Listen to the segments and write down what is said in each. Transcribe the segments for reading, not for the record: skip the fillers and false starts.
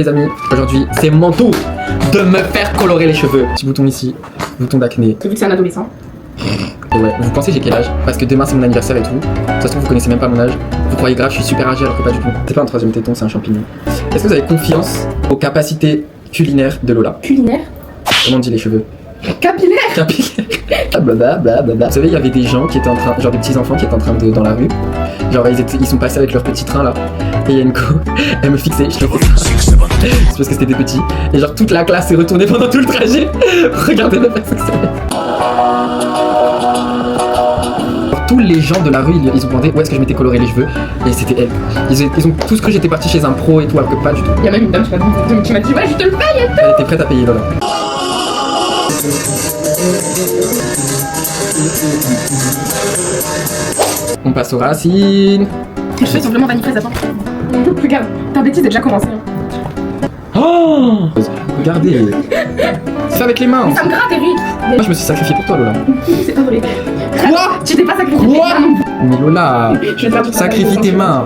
Les amis, aujourd'hui c'est mon tour de me faire colorer les cheveux. Petit bouton ici, bouton d'acné. Vu que c'est un adolescent. Et ouais, vous pensez j'ai quel âge? Parce que demain c'est mon anniversaire et tout. De toute façon vous connaissez même pas mon âge. Vous croyez grave je suis super âgé alors que pas du tout. C'est pas un troisième téton, c'est un champignon. Est-ce que vous avez confiance aux capacités culinaires de Lola? Culinaire. Comment on dit les cheveux? Capillaire. Capillaire. Blablabla. Vous savez, il y avait des gens qui étaient en train, genre des petits enfants qui étaient en train de dans la rue. Genre ils sont passés avec leur petit train là. Et il y a une co, elle me fixait, je te fais ça. C'est parce que c'était des petits. Et genre toute la classe s'est retournée pendant tout le trajet. Regardez la personne que ça fait. Tous les gens de la rue, ils ont demandé où est-ce que je m'étais coloré les cheveux. Et c'était elle. Ils ont tous cru que j'étais parti chez un pro et tout, alors que pas du tout. Il y a même une dame qui m'a dit ouais je te le paye. Elle était prête à payer Lola. On passe aux racines. Tes cheveux sont vraiment vanille fraise, attends. Regarde, ta bêtise est déjà commencée. Oh, regardez. C'est avec les mains. Ça me gratte, Eric. Moi je me suis sacrifié pour toi Lola. C'est pas vrai. Quoi? Tu t'es pas sacrifié. Quoi? Mais Lola, Je vais te faire du sacrifie travail, tes mains.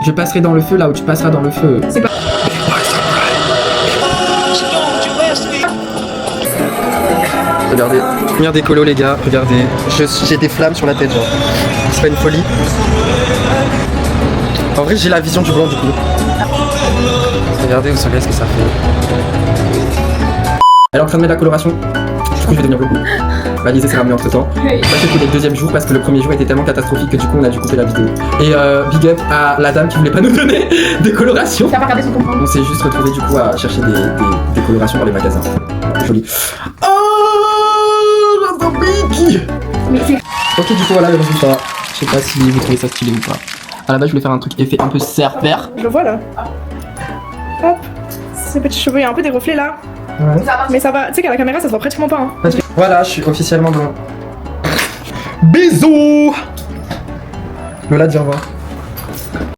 Je passerai dans le feu là où tu passeras dans le feu. C'est pas. Regardez, lumière des colos les gars, regardez. J'ai des flammes sur la tête genre. C'est pas une folie. En vrai j'ai la vision du blanc du coup. Regardez, vous savez ce que ça fait. Elle est en train de mettre la coloration. Je trouve que je vais devenir beaucoup. Bah Lisée s'est ramenée entre temps. Sachez que le deuxième jour parce que le premier jour était tellement catastrophique que du coup on a dû couper la vidéo. Et big up à la dame qui voulait pas nous donner des colorations. T'as pas regardé son compte. On s'est juste retrouvé du coup à chercher des colorations dans les magasins. Joli. Oh, j'entends big. Mais c'est. Ok du coup voilà le résultat. Je sais pas si vous trouvez ça stylé ou pas. À la base je voulais faire un truc effet un peu serpère. Je le vois là. Hop. Ces petits cheveux, il y a un peu des reflets là. Ouais. Mais ça va, tu sais qu'à la caméra ça se voit pratiquement pas. Hein. Voilà, je suis officiellement blanc. Bisous. Lola, dis au revoir.